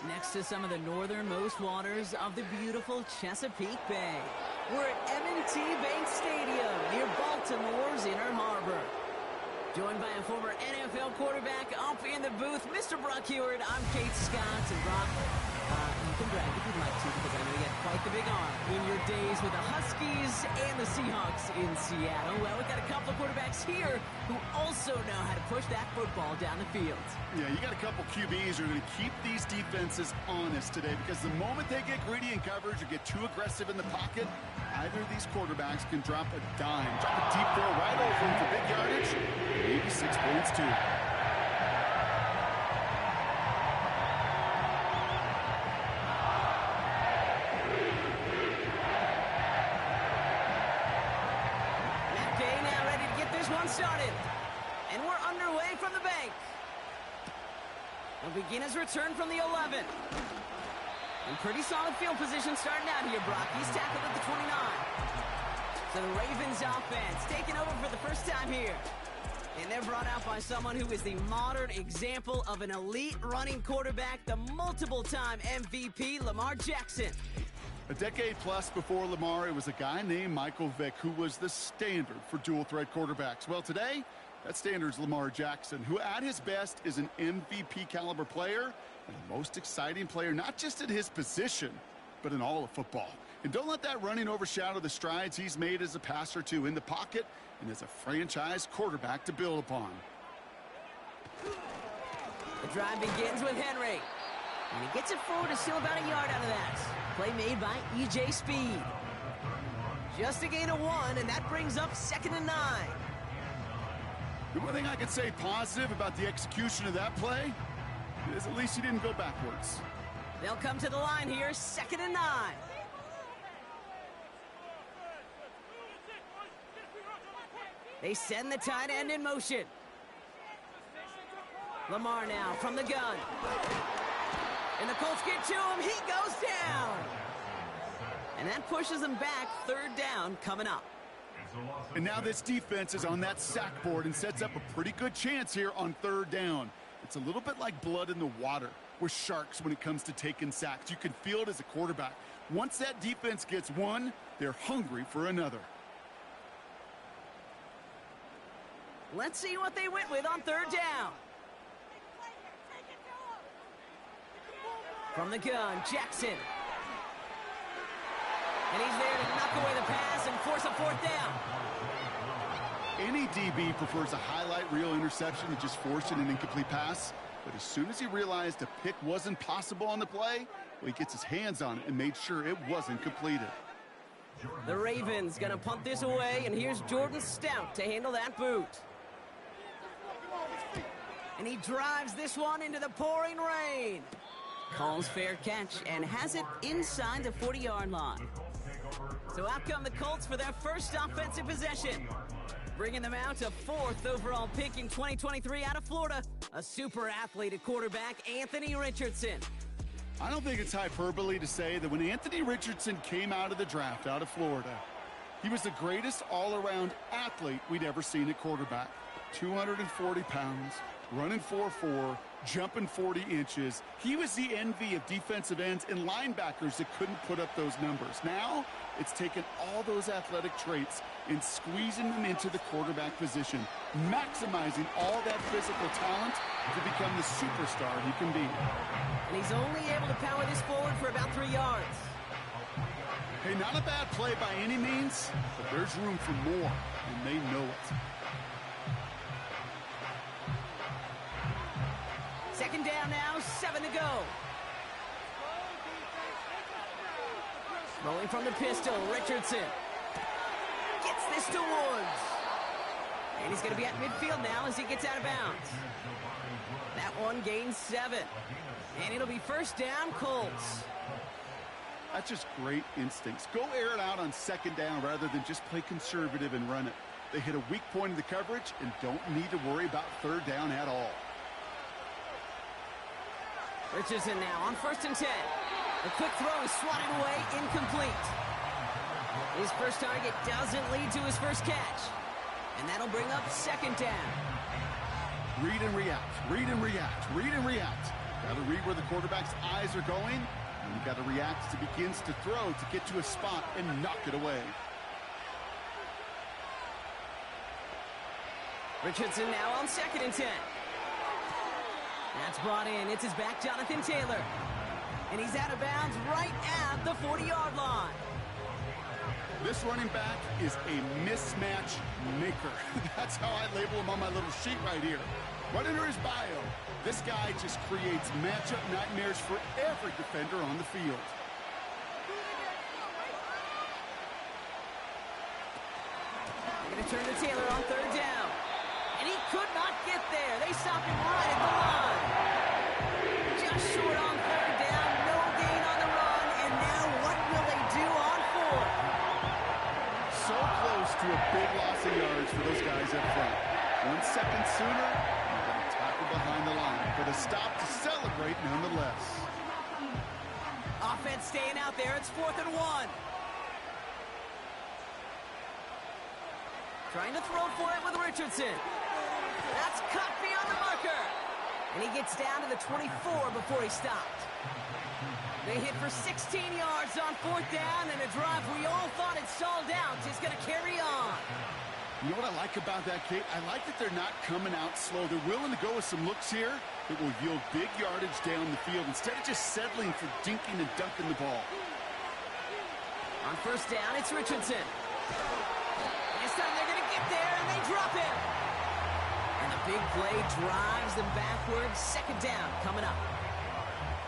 next to some of the northernmost waters of the beautiful Chesapeake Bay. We're at M&T Bank Stadium near Baltimore's Inner Harbor. Joined by a former NFL quarterback up in the booth, Mr. Brock Heward. I'm Kate Scott, and Brock, you can brag if you'd like to, because I know you got quite the big arm in your days with the Huskies and the Seahawks in Seattle. Well, we've got a couple of quarterbacks here who also know how to push that football down the field. Yeah, you got a couple QBs who are going to keep these defenses honest today, because the moment they get greedy in coverage or get too aggressive in the pocket, either of these quarterbacks can drop a dime, drop a deep throw right over them for big yardage, maybe 6 points too. Started, and we're underway from the bank. He'll begin his return from the 11. In pretty solid field position starting out here, Brock. He's tackled at the 29. So the Ravens offense taking over for the first time here. And they're brought out by someone who is the modern example of an elite running quarterback, the multiple-time MVP, Lamar Jackson. A decade plus before Lamar, it was a guy named Michael Vick who was the standard for dual-threat quarterbacks. Well, today, that standard is Lamar Jackson, who at his best is an MVP-caliber player and the most exciting player, not just at his position, but in all of football. And don't let that running overshadow the strides he's made as a passer, too, in the pocket and as a franchise quarterback to build upon. The drive begins with Henry. And he gets it forward to steal about a yard out of that. Play made by E.J. Speed. Just a gain of 1, and that brings up 2nd and 9. The one thing I could say positive about the execution of that play is at least he didn't go backwards. They'll come to the line here, 2nd and 9. They send the tight end in motion. Lamar now from the gun. And the Colts get to him. He goes down. And that pushes them back. 3rd down coming up. And now this defense is on that sack board and sets up a pretty good chance here on 3rd down. It's a little bit like blood in the water with sharks when it comes to taking sacks. You can feel it as a quarterback. Once that defense gets one, they're hungry for another. Let's see what they went with on 3rd down. From the gun, Jackson. And he's there to knock away the pass and force a 4th down. Any DB prefers a highlight reel interception to just forcing an incomplete pass. But as soon as he realized a pick wasn't possible on the play, well, he gets his hands on it and made sure it wasn't completed. The Ravens going to punt this away, and here's Jordan Stout to handle that boot. And he drives this one into the pouring rain. Calls fair catch and has it inside the 40-yard line. So out come the Colts for their first offensive possession. Bringing them out a 4th overall pick in 2023 out of Florida. A super athlete at quarterback, Anthony Richardson. I don't think it's hyperbole to say that when Anthony Richardson came out of the draft out of Florida, he was the greatest all-around athlete we'd ever seen at quarterback. 240 pounds, running 4.4, jumping 40 inches. He was the envy of defensive ends and linebackers that couldn't put up those numbers. Now, it's taken all those athletic traits and squeezing them into the quarterback position, maximizing all that physical talent to become the superstar he can be. And he's only able to power this forward for about 3 yards. Hey, not a bad play by any means, but there's room for more, and they know it. 2nd down now, 7 to go. Rolling from the pistol, Richardson gets this to Woods. And he's going to be at midfield now as he gets out of bounds. That one gains 7. And it'll be 1st down, Colts. That's just great instincts. Go air it out on 2nd down rather than just play conservative and run it. They hit a weak point in the coverage and don't need to worry about 3rd down at all. Richardson now on 1st and 10. The quick throw is swatted away, incomplete. His first target doesn't lead to his first catch. And that'll bring up 2nd down. Read and react, read and react, read and react. Got to read where the quarterback's eyes are going, and you got to react as he begins to throw to get to a spot and knock it away. Richardson now on 2nd and 10. That's brought in. It's his back, Jonathan Taylor. And he's out of bounds right at the 40-yard line. This running back is a mismatch maker. That's how I label him on my little sheet right here. Right under his bio, this guy just creates matchup nightmares for every defender on the field. They're going to turn to Taylor on 3rd down. And he could not get there. They stop him right at the line. Just short on 3rd down. No gain on the run. And now what will they do on 4th? So close to a big loss of yards for those guys up front. 1 second sooner, you're going to tackle behind the line. But a stop to celebrate nonetheless. Offense staying out there. It's 4th and 1. Trying to throw for it with Richardson. That's cut beyond the marker. And he gets down to the 24 before he stopped. They hit for 16 yards on 4th down, and a drive we all thought had stalled out is going to carry on. You know what I like about that, Kate? I like that they're not coming out slow. They're willing to go with some looks here that will yield big yardage down the field instead of just settling for dinking and dunking the ball. On 1st down, it's Richardson. This time they're going to get there, and they drop him. And the big play drives them backwards. 2nd down coming up.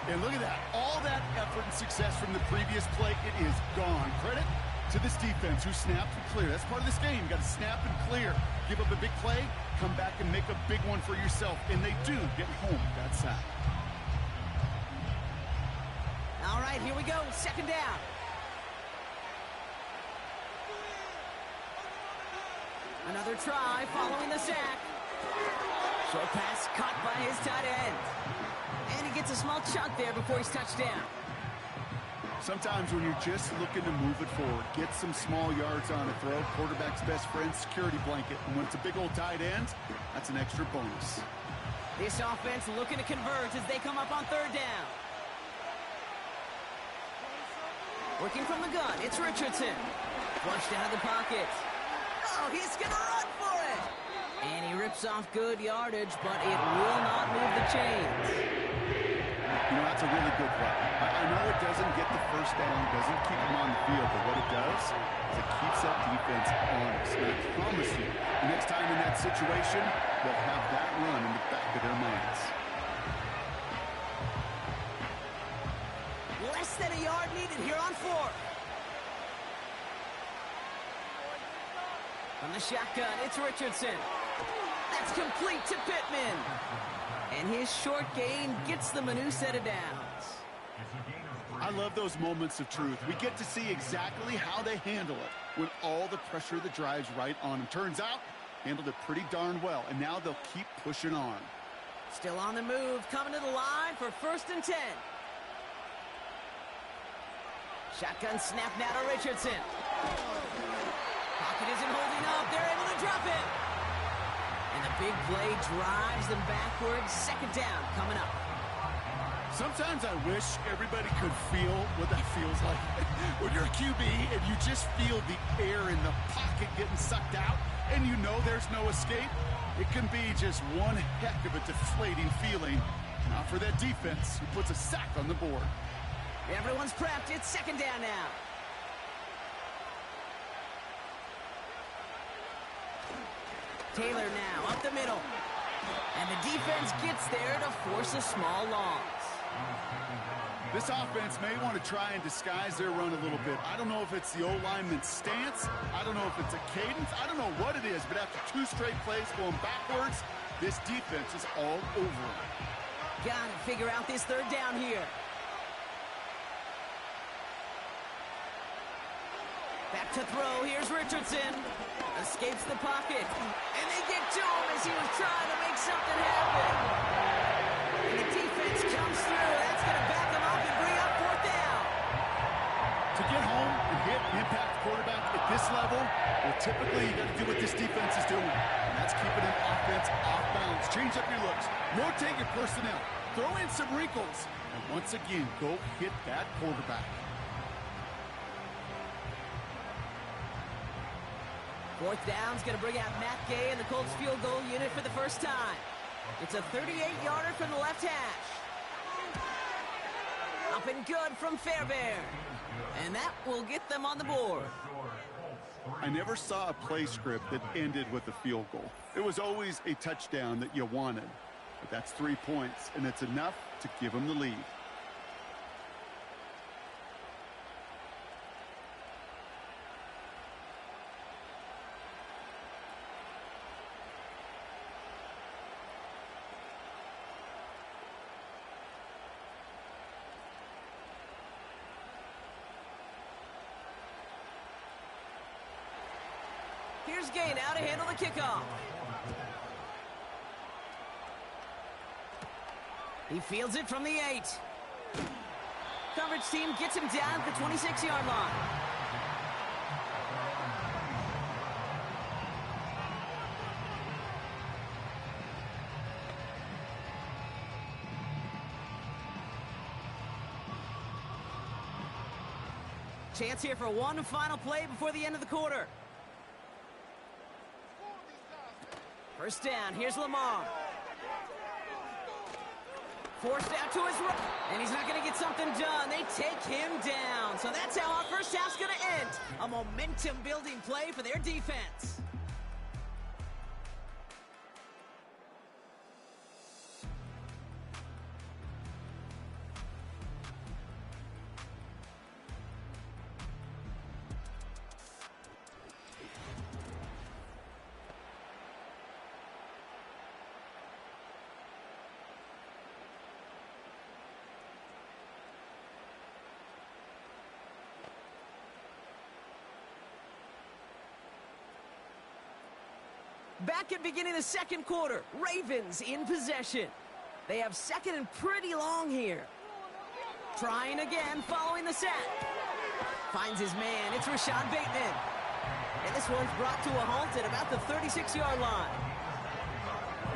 And look at that. All that effort and success from the previous play, it is gone. Credit to this defense who snapped and cleared. That's part of this game. You got to snap and clear. Give up a big play, come back and make a big one for yourself. And they do get home that sack. All right, here we go. 2nd down. Another try following the sack. Short pass caught by his tight end. And he gets a small chunk there before he's touched down. Sometimes when you're just looking to move it forward, get some small yards on a throw, quarterback's best friend, security blanket. And when it's a big old tight end, that's an extra bonus. This offense looking to convert as they come up on 3rd down. Working from the gun, it's Richardson. Flushed out of the pocket. Oh, he's going to run for it. And he rips off good yardage, but it will not move the chains. You know, that's a really good play. I know it doesn't get the 1st down, doesn't keep them on the field, but what it does is it keeps that defense honest. And I promise you, the next time in that situation, they'll have that run in the back of their minds. Less than a yard needed here on 4th. From the shotgun, it's Richardson. That's complete to Pittman. And his short gain gets them a new set of downs. I love those moments of truth. We get to see exactly how they handle it when all the pressure that drives right on them. Turns out, handled it pretty darn well. And now they'll keep pushing on. Still on the move, coming to the line for 1st and 10. Shotgun snap now to Richardson. Pocket isn't holding up. They're able to drop it. And the big play drives them backwards. 2nd down coming up. Sometimes I wish everybody could feel what that feels like. When you're a QB and you just feel the air in the pocket getting sucked out and you know there's no escape, it can be just one heck of a deflating feeling. Not for that defense who puts a sack on the board. Everyone's prepped. It's 2nd down now. Taylor now up the middle. And the defense gets there to force a small loss. This offense may want to try and disguise their run a little bit. I don't know if it's the O-lineman's stance. I don't know if it's a cadence. I don't know what it is, but after 2 straight plays going backwards, this defense is all over it. Got to figure out this 3rd down here. Back to throw. Here's Richardson. Escapes the pocket. And they get to him as he was trying to make something happen. And the defense comes through. That's going to back him up and bring up 4th down. To get home and hit and impact the quarterback at this level, well, typically you got to do what this defense is doing. And that's keeping an offense off balance. Change up your looks. Rotate your personnel. throw in some wrinkles, and once again, go hit that quarterback. Fourth down's going to bring out Matt Gay and the Colts field goal unit for the first time. It's a 38-yarder from the left hash. Up and good from Fairbairn. And that will get them on the board. I never saw a play script that ended with a field goal. It was always a touchdown that you wanted. But that's 3 points, and it's enough to give them the lead. Here's Gay now to handle the kickoff. He fields it from the 8. Coverage team gets him down at the 26-yard line. Chance here for one final play before the end of the quarter. First down, here's Lamar. Forced out to his right, and he's not going to get something done. They take him down. So that's how our first half's going to end. A momentum-building play for their defense. Back at beginning of the second quarter, Ravens in possession. They have second and pretty long here. Trying again following the set. Finds his man. It's Rashad Bateman. And this one's brought to a halt at about the 36-yard line.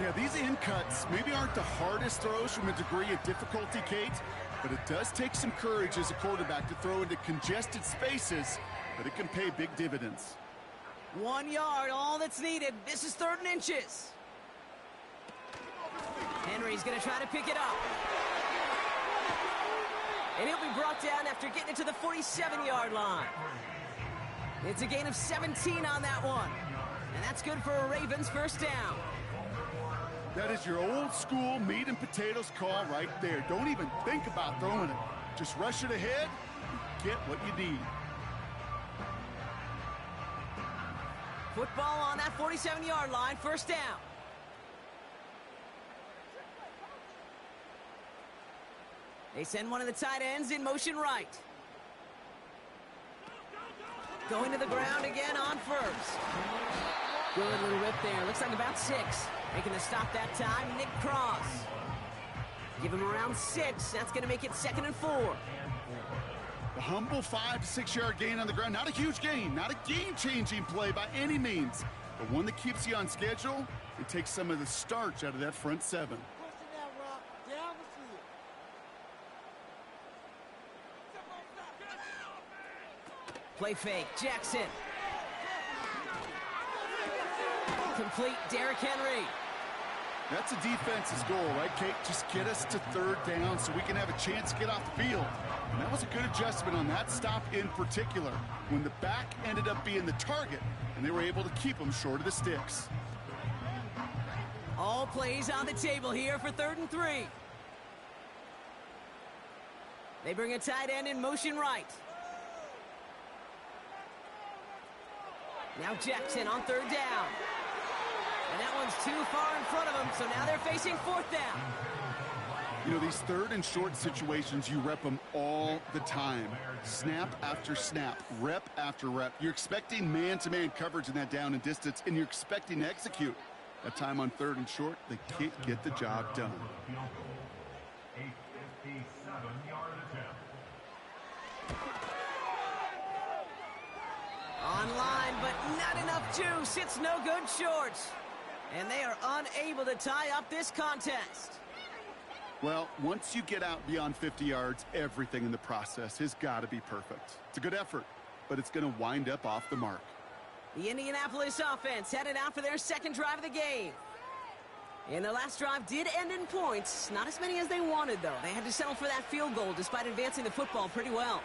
Yeah, these in cuts maybe aren't the hardest throws from a degree of difficulty, Kate, but it does take some courage as a quarterback to throw into congested spaces, but it can pay big dividends. 1 yard, all that's needed. This is 3rd and inches. Henry's going to try to pick it up. And he'll be brought down after getting it to the 47-yard line. It's a gain of 17 on that one. And that's good for a Ravens first down. That is your old school meat and potatoes call right there. Don't even think about throwing it. Just rush it ahead and get what you need. Football on that 47-yard line, first down. They send one of the tight ends in motion right. Going to the ground again on first. Good little rip there. Looks like about 6. Making the stop that time, Nick Cross. Give him around 6. That's going to make it 2nd and 4. The humble 5 to 6 yard gain on the ground. Not a huge gain, not a game-changing play by any means, but one that keeps you on schedule and takes some of the starch out of that front 7. Play fake, Jackson. Complete, Derrick Henry. That's a defense's goal, right, Kate? Just get us to 3rd down so we can have a chance to get off the field. And that was a good adjustment on that stop in particular, when the back ended up being the target, and they were able to keep him short of the sticks. All plays on the table here for 3rd and 3. They bring a tight end in motion right. Now Jackson on 3rd down. And that one's too far in front of him, so now they're facing 4th down. You know, these 3rd and short situations, you rep them all the time. Snap after snap, rep after rep. You're expecting man-to-man coverage in that down and distance, and you're expecting to execute. That time on 3rd and short, they can't get the job done. Online, but not enough juice. It's no good short. And they are unable to tie up this contest. Well, once you get out beyond 50 yards, everything in the process has got to be perfect. It's a good effort, but it's going to wind up off the mark. The Indianapolis offense headed out for their second drive of the game. And their last drive did end in points. Not as many as they wanted, though. They had to settle for that field goal despite advancing the football pretty well.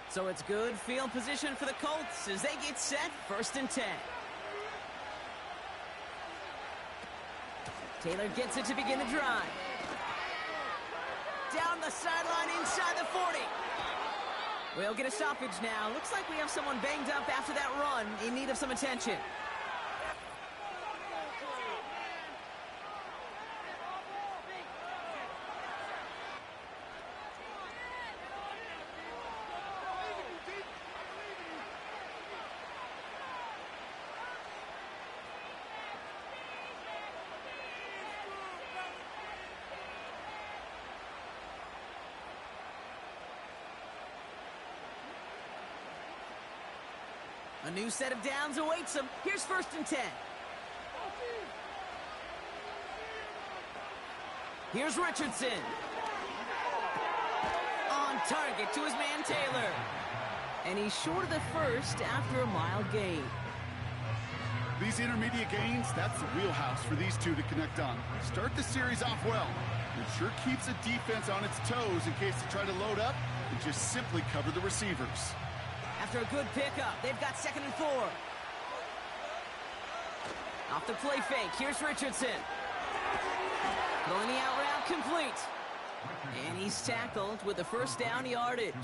So it's good field position for the Colts as they get set, 1st and 10. Taylor gets it to begin the drive. Down the sideline inside the 40. We'll get a stoppage now. Looks like we have someone banged up after that run in need of some attention. A new set of downs awaits them. Here's 1st and 10. Here's Richardson. On target to his man Taylor. And he's short of the first after a mild gain. These intermediate gains, that's the wheelhouse for these two to connect on. Start the series off well. It sure keeps the defense on its toes in case they try to load up and just simply cover the receivers. After a good pickup, they've got 2nd and 4. Off the play fake, here's Richardson. Throwing the out route complete. And he's tackled with the 1st down yardage.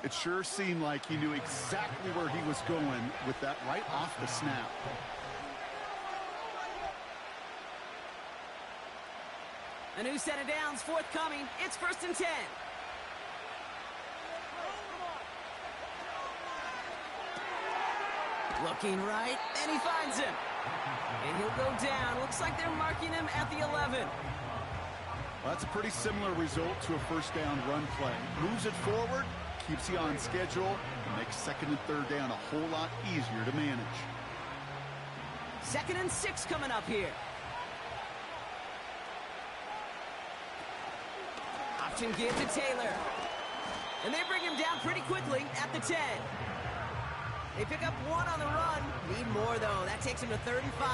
It sure seemed like he knew exactly where he was going with that right off the snap. A new set of downs forthcoming. It's 1st and 10. Looking right, and he finds him. And he'll go down. Looks like they're marking him at the 11. Well, that's a pretty similar result to a 1st down run play. Moves it forward, keeps you on schedule, and makes 2nd and 3rd down a whole lot easier to manage. 2nd and 6 coming up here. Option give to Taylor. And they bring him down pretty quickly at the 10. They pick up 1 on the run. Need more, though. That takes him to 3rd and 5.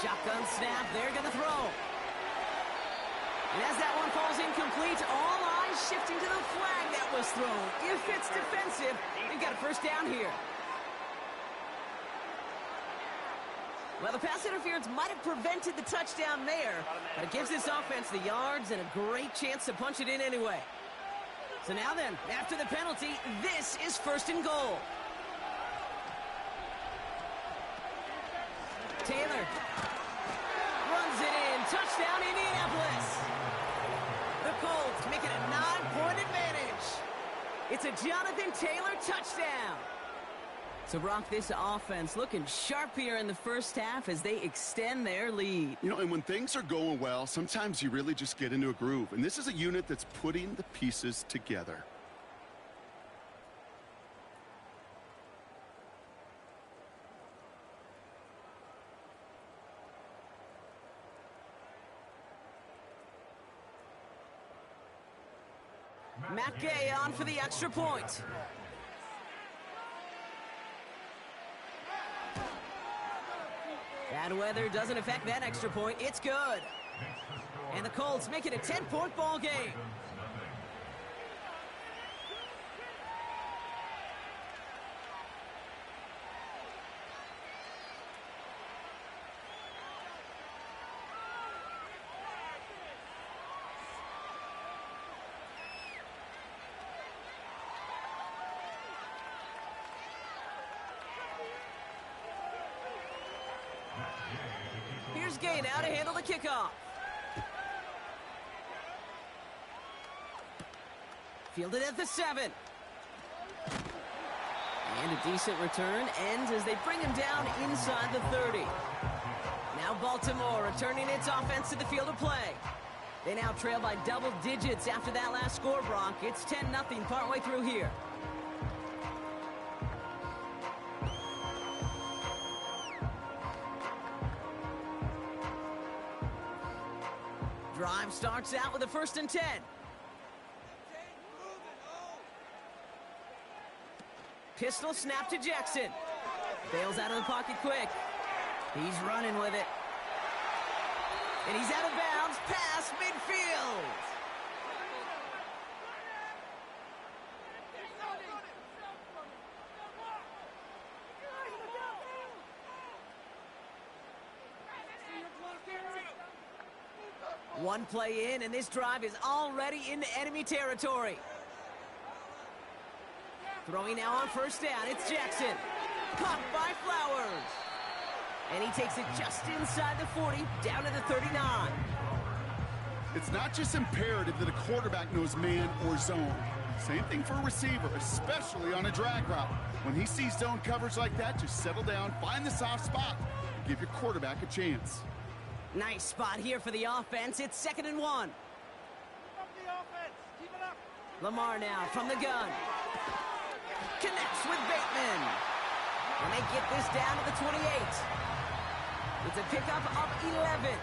Shotgun snap. They're going to throw. And as that one falls incomplete, all eyes shifting to the flag that was thrown. If it's defensive, they've got a 1st down here. Well, the pass interference might have prevented the touchdown there, but it gives this offense the yards and a great chance to punch it in anyway. So now then, after the penalty, this is 1st and goal. Taylor runs it in. Touchdown, Indianapolis. The Colts make it a 9-point advantage. It's a Jonathan Taylor touchdown. So, Brock, this offense looking sharp here in the 1st half as they extend their lead. You know, and when things are going well, sometimes you really just get into a groove. And this is a unit that's putting the pieces together. Matt Gay on for the extra point. Bad weather doesn't affect that extra point. It's good. And the Colts make it a 10-point ball game. Here's Gay now to handle the kickoff. Fielded at the 7. And a decent return ends as they bring him down inside the 30. Now Baltimore returning its offense to the field of play. They now trail by double digits after that last score, Brock. It's 10-0 partway through here. Drive starts out with a 1st and 10. Pistol snap to Jackson. Bails out of the pocket quick. He's running with it. And he's out of bounds past midfield. One play in, and this drive is already into enemy territory. Throwing now on 1st down, it's Jackson. Caught by Flowers. And he takes it just inside the 40, down to the 39. It's not just imperative that a quarterback knows man or zone. Same thing for a receiver, especially on a drag route. When he sees zone coverage like that, just settle down, find the soft spot, and give your quarterback a chance. Nice spot here for the offense. It's 2nd and 1. Lamar now from the gun. Connects with Bateman. And they get this down to the 28. It's a pickup of 11.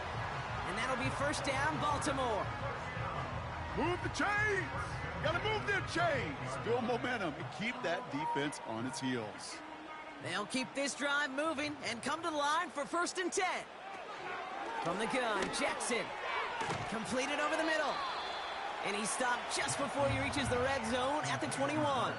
And that'll be 1st down, Baltimore. Move the chains. Gotta move them chains. Build momentum and keep that defense on its heels. They'll keep this drive moving and come to the line for 1st and 10. From the gun, Jackson. Completed over the middle. And he stopped just before he reaches the red zone at the 21.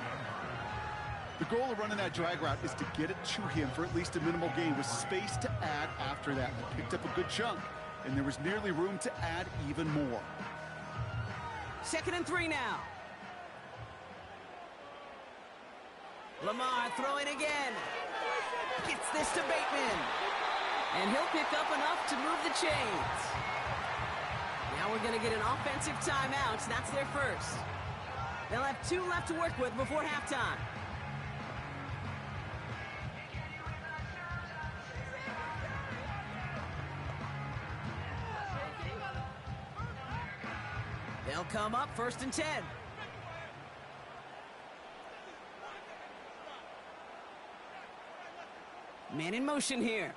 The goal of running that drag route is to get it to him for at least a minimal gain with space to add after that. He picked up a good chunk, and there was nearly room to add even more. 2nd and 3 now. Lamar throwing again. Gets this to Bateman. And he'll pick up enough to move the chains. Now we're going to get an offensive timeout. That's their first. They'll have 2 left to work with before halftime. They'll come up 1st and 10. Man in motion here.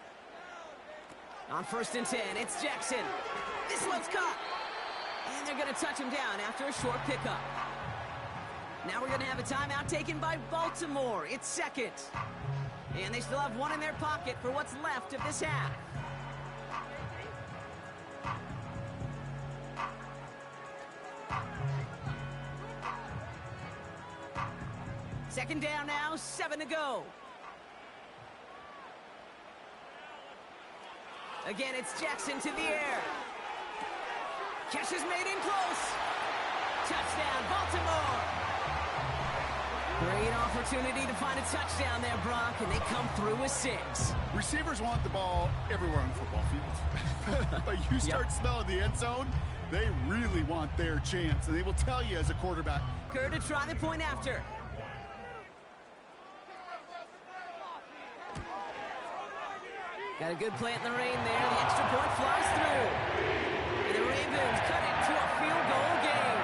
On 1st and 10, it's Jackson. This one's caught. And they're going to touch him down after a short pickup. Now we're going to have a timeout taken by Baltimore. It's 2nd. And they still have 1 in their pocket for what's left of this half. Second down now, 7 to go. Again, it's Jackson to the air. Catch is made in close. Touchdown, Baltimore. Great opportunity to find a touchdown there, Brock, and they come through with 6. Receivers want the ball everywhere on the football field. But you start smelling the end zone, they really want their chance, and they will tell you as a quarterback. Kerr to try the point after. Got a good plant in the rain there. The extra point flies through. And the Ravens cut it to a field goal game.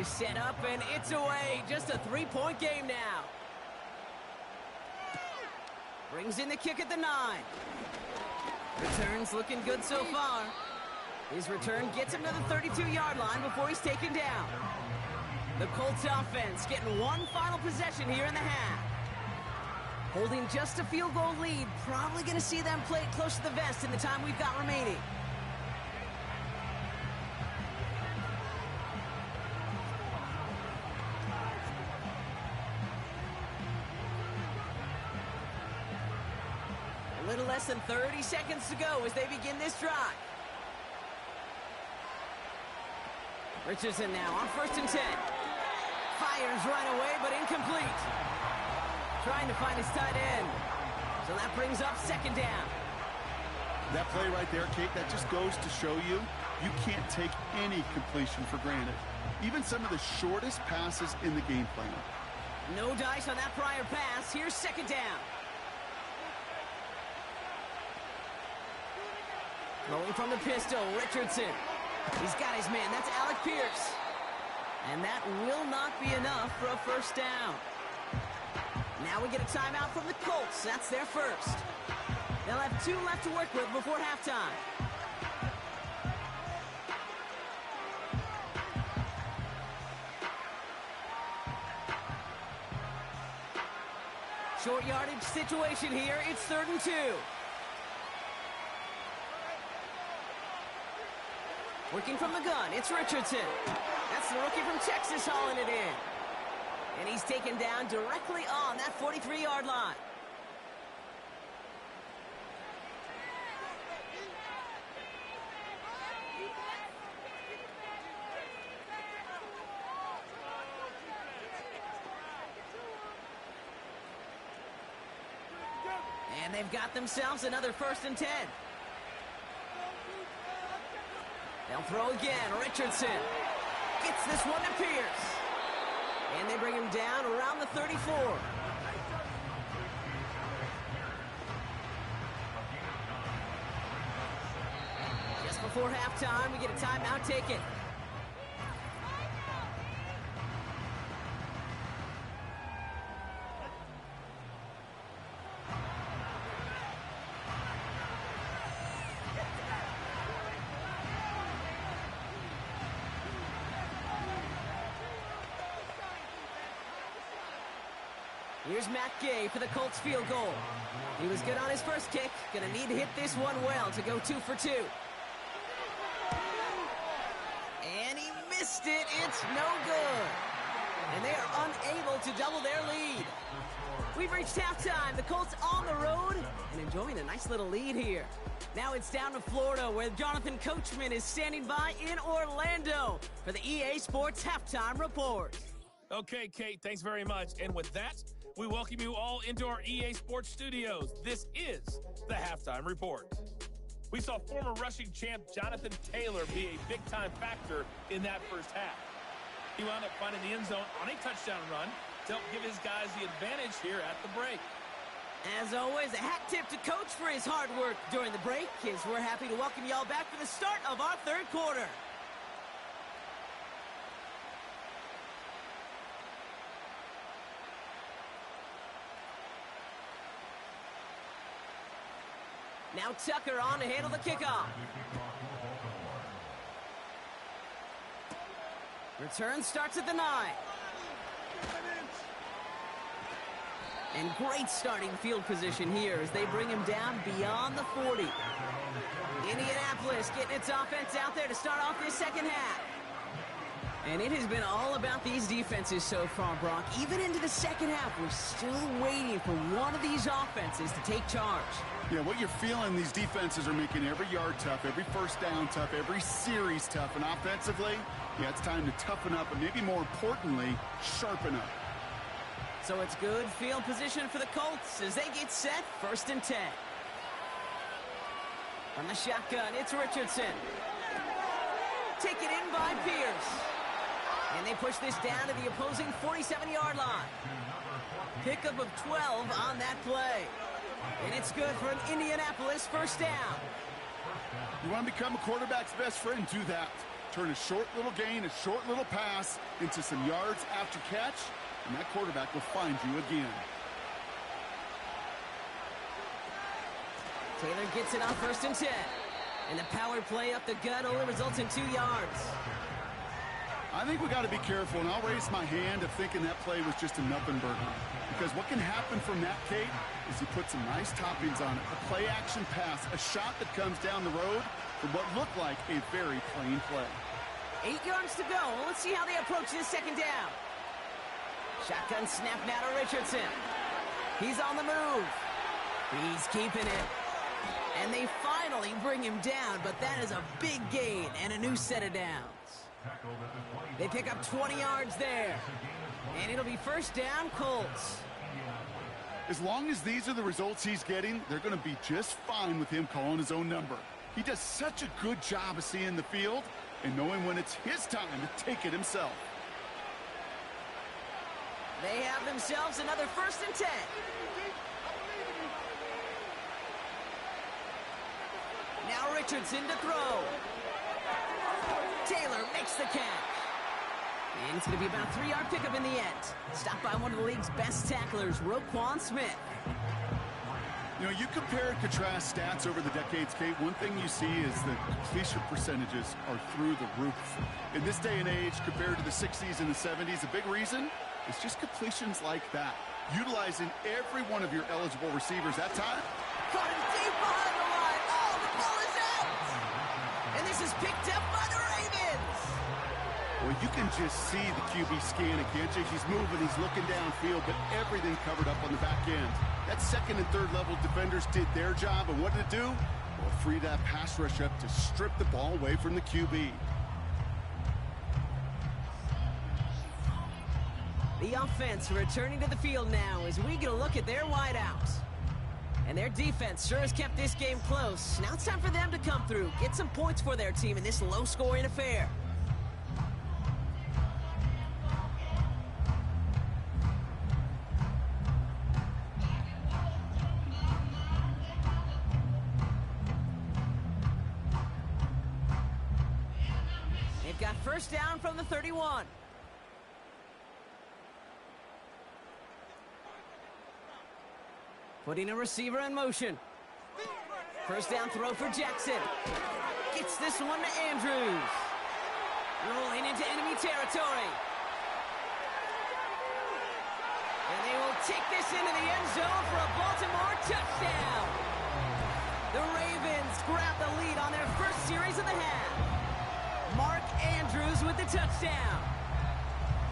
Set up, and it's away. Just a 3-point game now. Brings in the kick at the 9. Returns looking good so far. His return gets him to the 32-yard line before he's taken down. The Colts offense getting one final possession here in the half. Holding just a field goal lead. Probably going to see them play it close to the vest in the time we've got remaining. little less than 30 seconds to go as they begin this drive. Richardson now on 1st and 10. Fires right away, but incomplete. Trying to find his tight end. So that brings up 2nd down. That play right there, Kate, that just goes to show you can't take any completion for granted. Even some of the shortest passes in the game plan. No dice on that prior pass. Here's 2nd down. Rolling from the pistol, Richardson. He's got his man. That's Alec Pierce. And that will not be enough for a 1st down. Now we get a timeout from the Colts. That's their first. They'll have 2 left to work with before halftime. Short yardage situation here. It's 3rd and 2. Working from the gun, it's Richardson. That's the rookie from Texas hauling it in. And he's taken down directly on that 43-yard line. And they've got themselves another 1st and 10. They'll throw again. Richardson gets this one to Pierce. And they bring him down around the 34. Just before halftime, we get a timeout taken. Here's Matt Gay for the Colts field goal. He was good on his first kick. Gonna need to hit this one well to go 2 for 2. And he missed it. It's no good. And they are unable to double their lead. We've reached halftime. The Colts on the road and enjoying a nice little lead here. Now it's down to Florida, where Jonathan Coachman is standing by in Orlando for the EA Sports Halftime Report. Okay, Kate, thanks very much. And with that, we welcome you all into our EA Sports studios. This is the Halftime Report. We saw former rushing champ Jonathan Taylor be a big-time factor in that first half. He wound up finding the end zone on a touchdown run to help give his guys the advantage here at the break. As always, a hat tip to Coach for his hard work during the break, as we're happy to welcome y'all back for the start of our 3rd quarter. Now Tucker on to handle the kickoff. Return starts at the 9. And great starting field position here as they bring him down beyond the 40. Indianapolis getting its offense out there to start off this 2nd half. And it has been all about these defenses so far, Brock. Even into the 2nd half, we're still waiting for one of these offenses to take charge. Yeah, what you're feeling, these defenses are making every yard tough, every 1st down tough, every series tough. And offensively, yeah, it's time to toughen up, and maybe more importantly, sharpen up. So it's good field position for the Colts as they get set, 1st and 10. From the shotgun, it's Richardson. Taken in by Pierce. And they push this down to the opposing 47-yard line. Pickup of 12 on that play. And it's good for an Indianapolis 1st down. You want to become a quarterback's best friend? Do that. Turn a short little gain, a short little pass into some yards after catch, and that quarterback will find you again. Taylor gets it on 1st and 10. And the power play up the gut only results in 2 yards. I think we got to be careful, and I'll raise my hand of thinking that play was just a nothing burger. Because what can happen from that, Kate, is you put some nice toppings on it. A play-action pass, a shot that comes down the road from what looked like a very plain play. 8 yards to go. Let's see how they approach this 2nd down. Shotgun snap now to Richardson. He's on the move. He's keeping it. And they finally bring him down, but that is a big gain and a new set of downs. They pick up 20 yards there. And it'll be first down, Colts. As long as these are the results he's getting, they're going to be just fine with him calling his own number. He does such a good job of seeing the field and knowing when it's his time to take it himself. They have themselves another 1st and 10. Now Richardson to throw. Taylor makes the catch. And it's going to be about a 3-yard pickup in the end. Stopped by one of the league's best tacklers, Roquan Smith. You know, you compare and contrast stats over the decades, Kate. One thing you see is that completion percentages are through the roof. In this day and age, compared to the 60s and the 70s, a big reason is just completions like that. Utilizing every one of your eligible receivers that time. Caught him deep behind the line. Oh, the ball is out! And this is picked up by the Ravens. Well, you can just see the QB scanning, can't you? He's moving, he's looking downfield, but everything covered up on the back end. That 2nd and 3rd level defenders did their job, and what did it do? Well, freed that pass rush up to strip the ball away from the QB. The offense returning to the field now as we get a look at their wideouts. And their defense sure has kept this game close. Now it's time for them to come through, get some points for their team in this low-scoring affair. They've got first down from the 31. Putting a receiver in motion. First down throw for Jackson. Gets this one to Andrews. Rolling into enemy territory. And they will take this into the end zone for a Baltimore touchdown. The Ravens grab the lead on their first series of the half. Mark Andrews with the touchdown.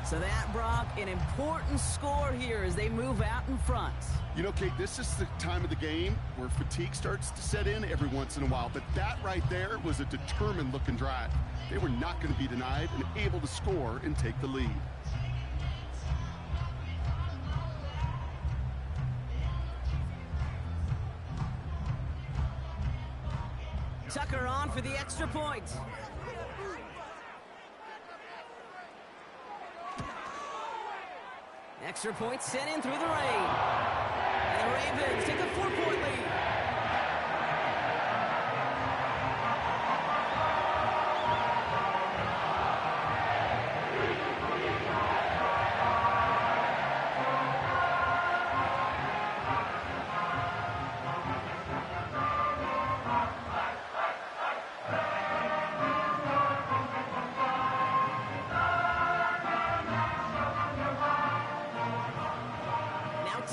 So that, Brock, an important score here as they move out in front. You know, Kate, this is the time of the game where fatigue starts to set in every once in a while. But that right there was a determined-looking drive. They were not going to be denied and able to score and take the lead. Tucker on for the extra point. Extra point sent in through the rain. And the Ravens take a 4-point lead.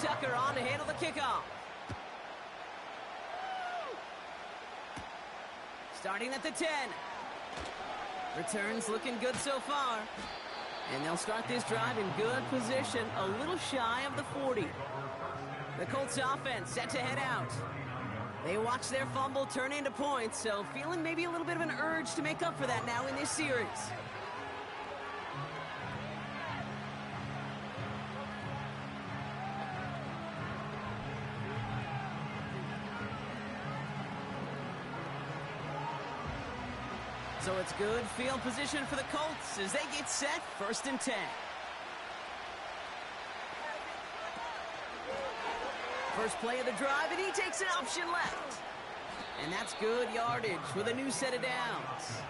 Tucker on to handle the kickoff. Starting at the 10. Returns looking good so far. And they'll start this drive in good position, a little shy of the 40. The Colts offense set to head out. They watch their fumble turn into points, so feeling maybe a little bit of an urge to make up for that now in this series. So it's good field position for the Colts as they get set, 1st and 10. First play of the drive, and he takes an option left. And that's good yardage with a new set of downs.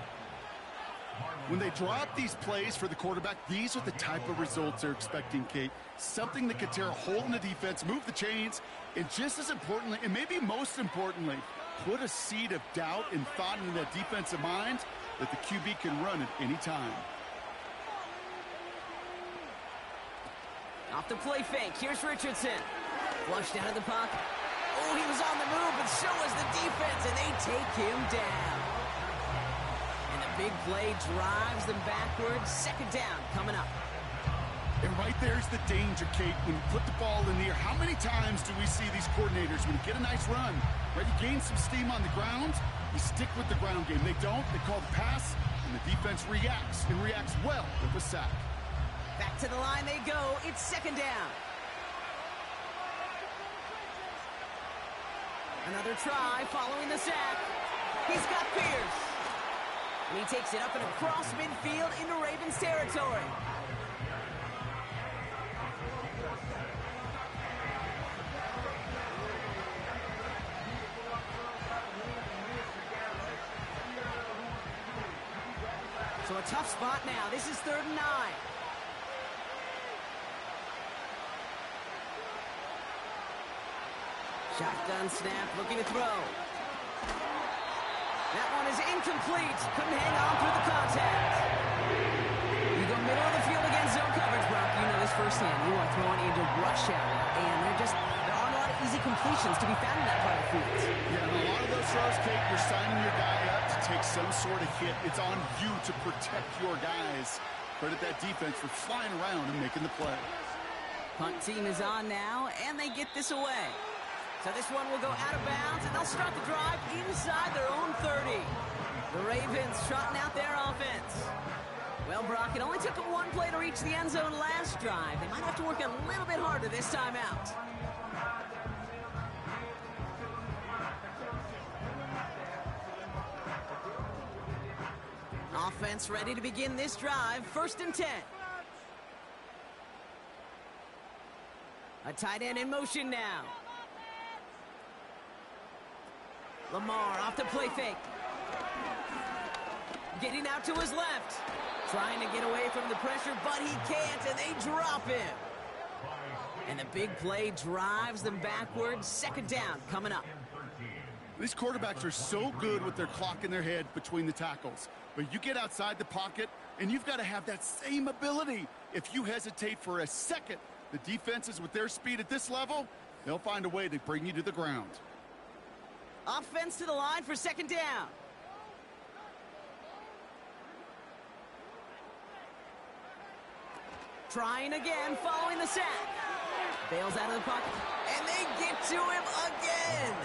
When they drop these plays for the quarterback, these are the type of results they're expecting, Kate. Something that could tear a hole in the defense, move the chains, and just as importantly, and maybe most importantly, put a seed of doubt and thought into that defensive mind that the QB can run at any time. Off the play fake, here's Richardson. Flushed out of the pocket. Oh, he was on the move, but so was the defense, and they take him down. And the big play drives them backwards. 2nd down coming up. And right there's the danger, Kate. When you put the ball in the air, how many times do we see these coordinators, when you get a nice run, right, you gain some steam on the ground, you stick with the ground game. They don't, they call the pass, and the defense reacts, and reacts well with a sack. Back to the line they go. It's second down. Another try following the sack. He's got Pierce. And he takes it up and across midfield into Ravens territory. So a tough spot now. This is 3rd and 9. Shotgun snap, looking to throw. That one is incomplete. Couldn't hang on through the contact. You go middle of the field against zone coverage, Brock. You know this firsthand. You are throwing into rush hour, and there aren't a lot of easy completions to be found in that part of the field. Yeah, and a lot of those throws, Kate, you're signing your guy up to take some sort of hit. It's on you to protect your guys. Credit that defense for flying around and making the play. Punt team is on now, and they get this away. So this one will go out of bounds, and they'll start the drive inside their own 30. The Ravens trotting out their offense. Well, Brock, it only took them one play to reach the end zone last drive. They might have to work a little bit harder this time out. Offense ready to begin this drive. 1st and 10. A tight end in motion now. Lamar off the play fake. Getting out to his left. Trying to get away from the pressure, but he can't, and they drop him. And the big play drives them backwards. 2nd down coming up. These quarterbacks are so good with their clock in their head between the tackles. But you get outside the pocket, and you've got to have that same ability. If you hesitate for a second, the defenses with their speed at this level, they'll find a way to bring you to the ground. Offense to the line for 2nd down. Trying again, following the sack. Bails out of the pocket, and they get to him again.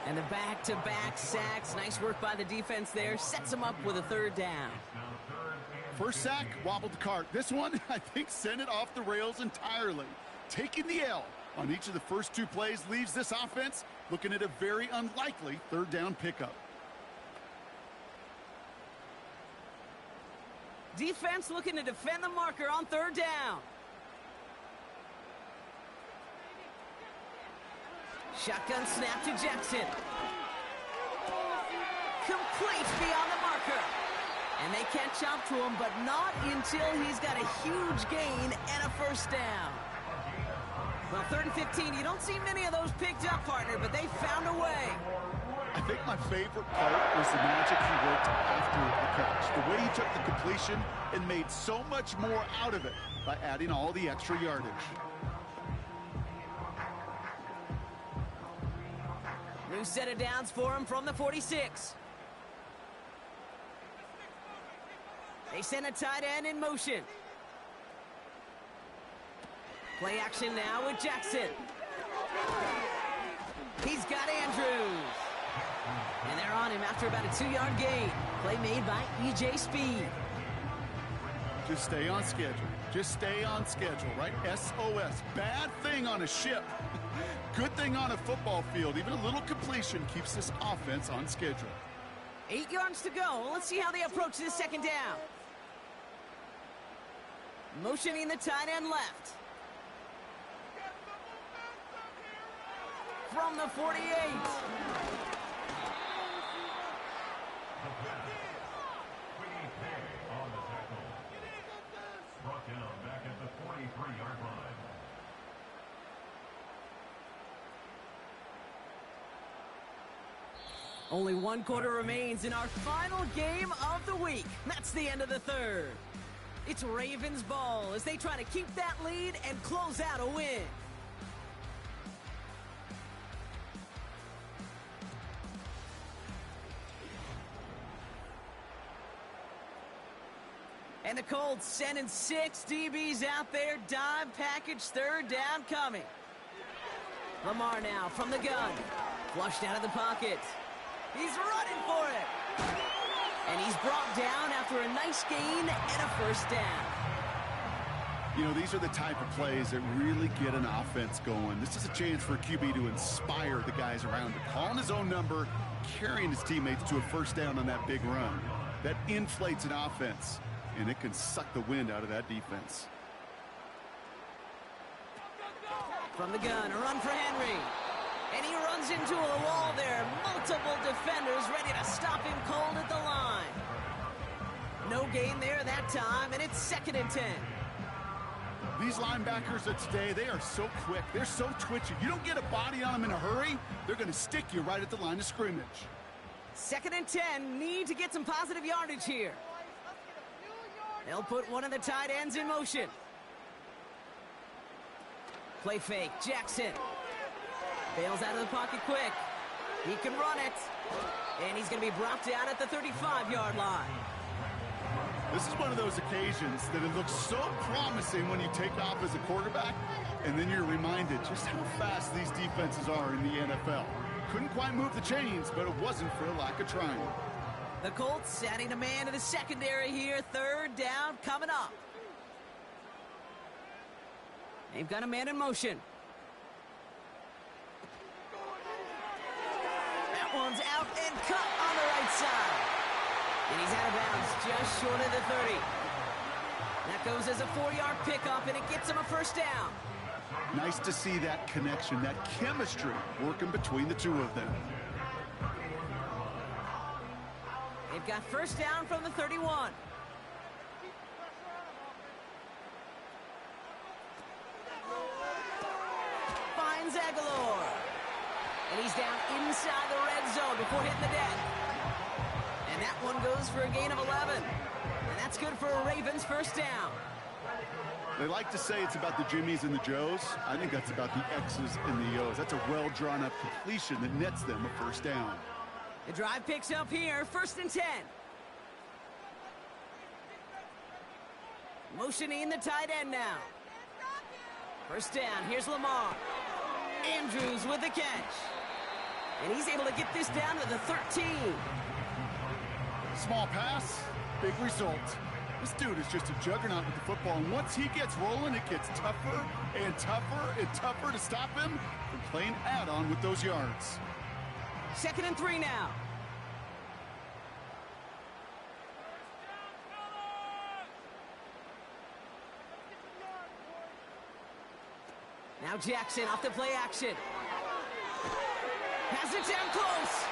And the back-to-back sacks. Nice work by the defense there. Sets him up with a 3rd down. First sack, wobbled the cart. This one, I think, sent it off the rails entirely. Taking the L on each of the first 2 plays leaves this offense looking at a very unlikely 3rd down pickup. Defense looking to defend the marker on 3rd down. Shotgun snap to Jackson. Complete beyond the marker. And they catch up to him, but not until he's got a huge gain and a 1st down. Well, 3rd and 15, you don't see many of those picked up, partner, but they found a way. I think my favorite part was the magic he worked after the catch. The way he took the completion and made so much more out of it by adding all the extra yardage. New set of downs for him from the 46. They send a tight end in motion. Play action now with Jackson. He's got Andrews. And they're on him after about a 2-yard gain. Play made by E.J. Speed. Just stay on schedule. Just stay on schedule, right? SOS. Bad thing on a ship. Good thing on a football field. Even a little completion keeps this offense on schedule. 8 yards to go. Let's see how they approach this 2nd down. Motioning the tight end left. From the 48. Brought down back at the 43-yard line. Only 1 quarter remains in our final game of the week. That's the end of the 3rd. It's Ravens ball as they try to keep that lead and close out a win. And the Colts sending 6 DBs out there. Dive package, third down coming. Lamar now from the gun. Flushed out of the pocket. He's running for it. And he's brought down after a nice gain and a first down. You know, these are the type of plays that really get an offense going. This is a chance for a QB to inspire the guys around him. Calling his own number, carrying his teammates to a first down on that big run. That inflates an offense, and it can suck the wind out of that defense. From the gun, a run for Henry. And he runs into a wall there. Multiple defenders ready to stop him cold at the line. No gain there that time, and it's 2nd and 10. These linebackers of today, they are so quick. They're so twitchy. You don't get a body on them in a hurry, they're going to stick you right at the line of scrimmage. 2nd and 10, need to get some positive yardage here. They'll put one of the tight ends in motion. Play fake, Jackson. Bails out of the pocket quick. He can run it. And he's going to be brought down at the 35-yard line. This is one of those occasions that it looks so promising when you take off as a quarterback, and then you're reminded just how fast these defenses are in the NFL. Couldn't quite move the chains, but it wasn't for a lack of trying. The Colts adding a man to the secondary here. 3rd down coming up. They've got a man in motion. That one's out and cut on the right side. And he's out of bounds just short of the 30. That goes as a 4-yard pickup, and it gets him a first down. Nice to see that connection, that chemistry working between the two of them. They've got first down from the 31. Finds Aguilar. And he's down inside the red zone before hitting the deck. And that one goes for a gain of 11. And that's good for a Ravens first down. They like to say it's about the Jimmies and the Joes. I think that's about the X's and the O's. That's a well-drawn-up completion that nets them a first down. The drive picks up here, 1st and 10. Motioning the tight end now. First down, here's Lamar. Andrews with the catch. And he's able to get this down to the 13. Small pass, big result. This dude is just a juggernaut with the football, and once he gets rolling, it gets tougher and tougher and tougher to stop him from playing add-on with those yards. 2nd and 3 now. Now Jackson off the play action. Has it down close.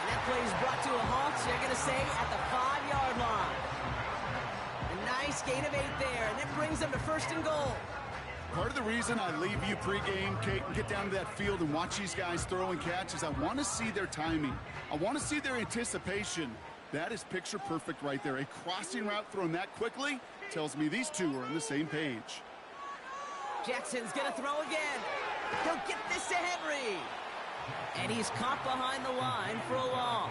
And that play is brought to a halt, so they're going to say at the 5-yard line. A nice gain of 8 there, and it brings them to 1st and goal. Part of the reason I leave you pregame, Kate, and get down to that field and watch these guys throw and catch is I want to see their timing. I want to see their anticipation. That is picture perfect right there. A crossing route thrown that quickly tells me these two are on the same page. Jackson's going to throw again. He'll get this to Henry. And he's caught behind the line for a loss.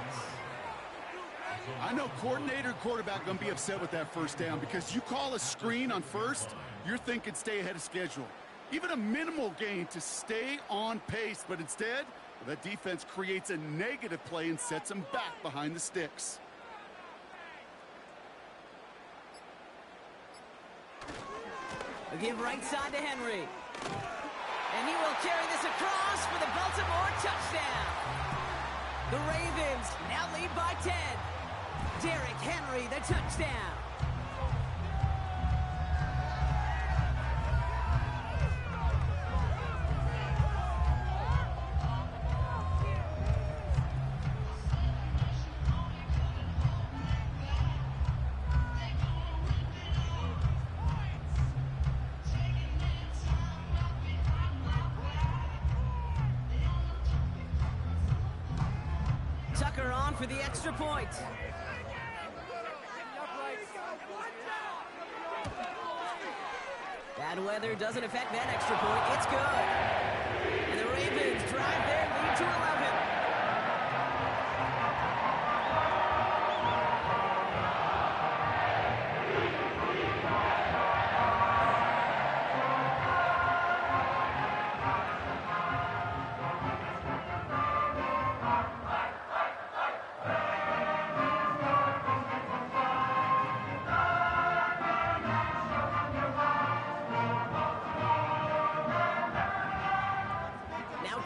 I know coordinator and quarterback going to be upset with that first down because you call a screen on first, you're thinking stay ahead of schedule. Even a minimal gain to stay on pace, but instead, that defense creates a negative play and sets them back behind the sticks. They'll give right side to Henry. And he will carry this across for the Baltimore touchdown. The Ravens now lead by 10. Derrick Henry, the touchdown. Tucker on for the extra point. Bad weather doesn't affect that extra point. It's good. And the Ravens drive their lead to 11.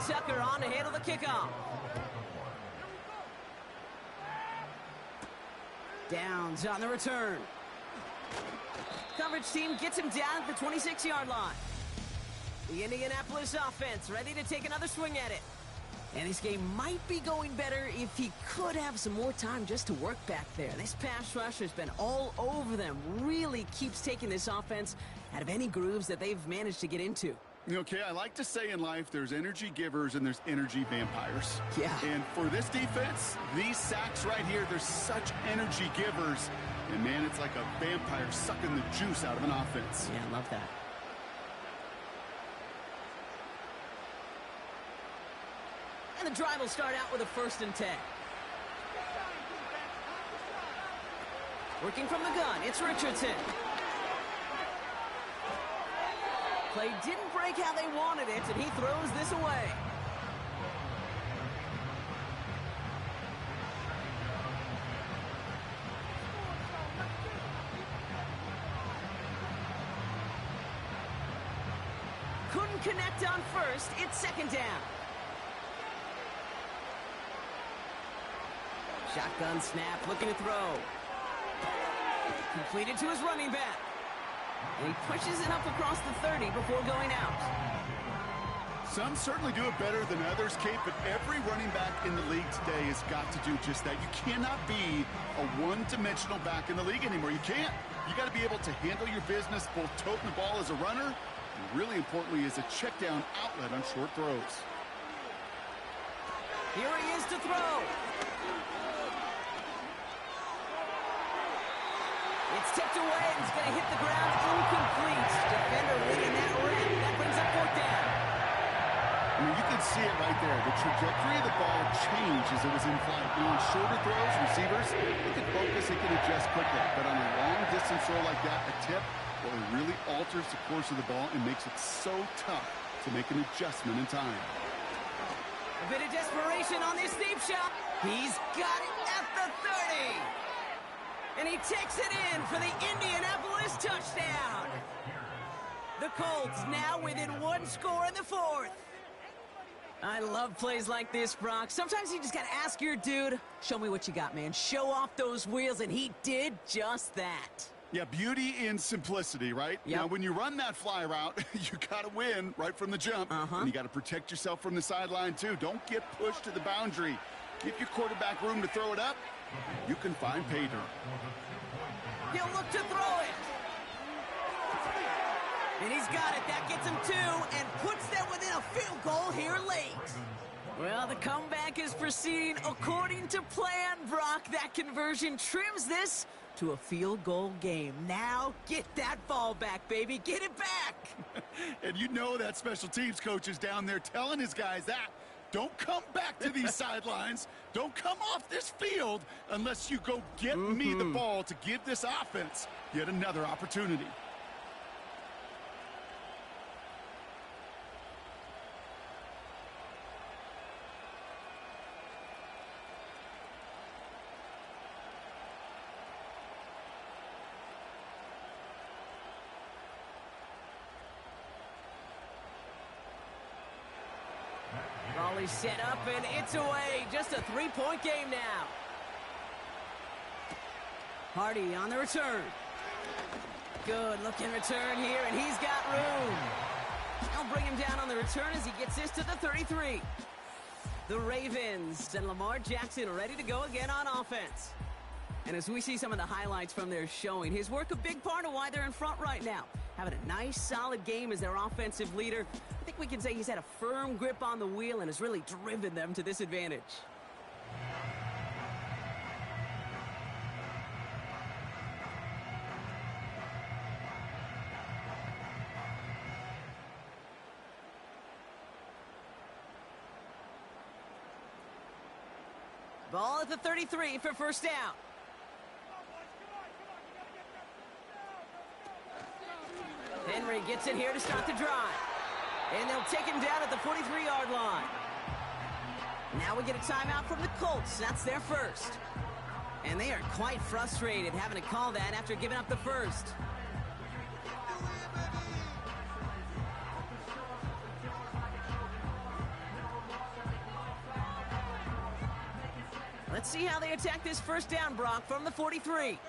Tucker on to handle the kickoff. Downs on the return. Coverage team gets him down at the 26-yard line. The Indianapolis offense ready to take another swing at it. And this game might be going better if he could have some more time just to work back there. This pass rush has been all over them. Really keeps taking this offense out of any grooves that they've managed to get into. Okay, I like to say in life there's energy givers and there's energy vampires. Yeah. And for this defense, these sacks right here, they're such energy givers. And, man, it's like a vampire sucking the juice out of an offense. Yeah, I love that. And the drive will start out with a 1st and 10. Working from the gun, it's Richardson. Play didn't break how they wanted it, and he throws this away. Couldn't connect on 1st, it's 2nd down. Shotgun snap, looking to throw. Completed to his running back. And he pushes it up across the 30 before going out. Some certainly do it better than others, Kate, but every running back in the league today has got to do just that. You cannot be a one-dimensional back in the league anymore. You can't. You got to be able to handle your business, both toting the ball as a runner, and really importantly as a check-down outlet on short throws. Here he is to throw. It's tipped away, and it's going to hit the ground incomplete. Defender leading that rip. That brings up 4th down. I mean, you can see it right there. The trajectory of the ball changed as it was in flight. You know, on shorter throws, receivers, they can focus, they can adjust quickly. But on a long-distance throw like that, a tip, well, it really alters the course of the ball and makes it so tough to make an adjustment in time. A bit of desperation on this deep shot. He's got it at the 30. And he takes it in for the Indianapolis touchdown. The Colts now within 1 score in the 4th. I love plays like this, Brock. Sometimes you just got to ask your dude, show me what you got, man. Show off those wheels, and he did just that. Yeah, beauty in simplicity, right? Yep. Now, when you run that fly route, you got to win right from the jump. And you got to protect yourself from the sideline, too. Don't get pushed to the boundary. Give your quarterback room to throw it up. You can find pay dirt. He'll look to throw it. And he's got it. That gets him 2 and puts them within a field goal here late. Well, the comeback is proceeding according to plan, Brock. That conversion trims this to a field goal game. Now get that ball back, baby. Get it back. And you know that special teams coach is down there telling his guys that. Don't come back to these sidelines. Don't come off this field unless you go get me the ball to give this offense yet another opportunity. Raleigh set up, and it's away. Just a 3-point game now. Hardy on the return. Good looking return here, and he's got room. They'll bring him down on the return as he gets this to the 33. The Ravens and Lamar Jackson are ready to go again on offense. And as we see some of the highlights from their showing, his work a big part of why they're in front right now. Having a nice, solid game as their offensive leader. I think we can say he's had a firm grip on the wheel and has really driven them to this advantage. Ball at the 33 for 1st down. Henry gets it here to start the drive. And they'll take him down at the 43-yard line. Now we get a timeout from the Colts. That's their first. And they are quite frustrated having to call that after giving up the first. Let's see how they attack this first down, Brock, from the 43.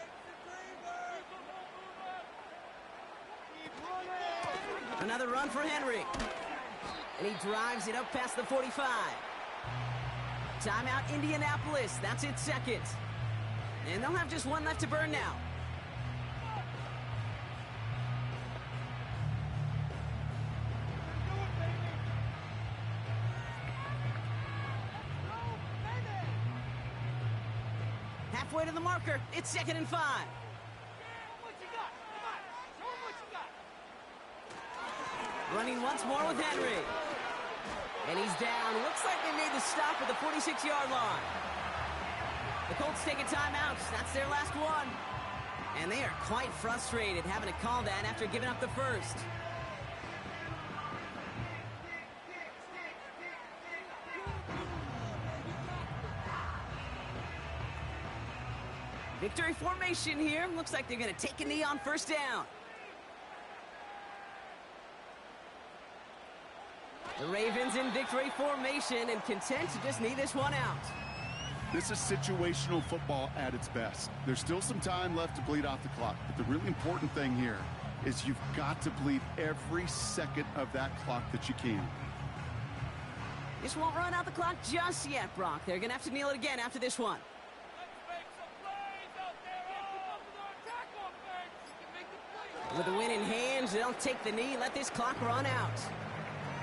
Another run for Henry. And he drives it up past the 45. Timeout, Indianapolis. That's its second. And they'll have just one left to burn now. Halfway to the marker. It's 2nd and 5. Running once more with Henry. And he's down. Looks like they made the stop at the 46-yard line. The Colts take a timeout. That's their last one. And they are quite frustrated having to call that after giving up the first. Victory formation here. Looks like they're going to take a knee on first down. The Ravens in victory formation and content to just knee this one out. This is situational football at its best. There's still some time left to bleed off the clock, but the really important thing here is you've got to bleed every second of that clock that you can. This won't run out the clock just yet, Brock. They're going to have to kneel it again after this one. With the win in hand, they'll take the knee, let this clock run out.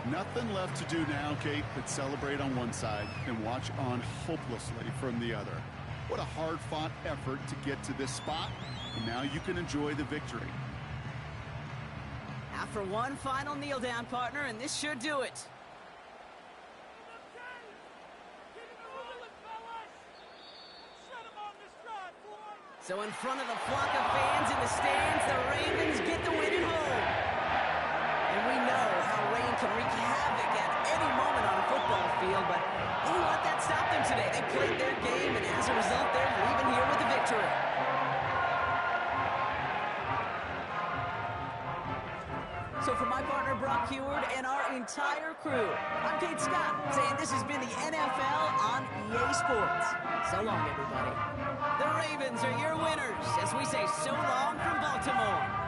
Nothing left to do now, Kate, but celebrate on one side and watch on hopelessly from the other. What a hard-fought effort to get to this spot, and now you can enjoy the victory. After one final kneel down, partner, and this should do it. So in front of the flock of fans in the stands, the Ravens get the win at home. And we know how rain can wreak havoc at any moment on a football field, but they didn't let that stop them today. They played their game, and as a result, they're leaving here with the victory. So for my partner, Brock Heward, and our entire crew, I'm Kate Scott, saying this has been the NFL on EA Sports. So long, everybody. The Ravens are your winners as we say so long from Baltimore.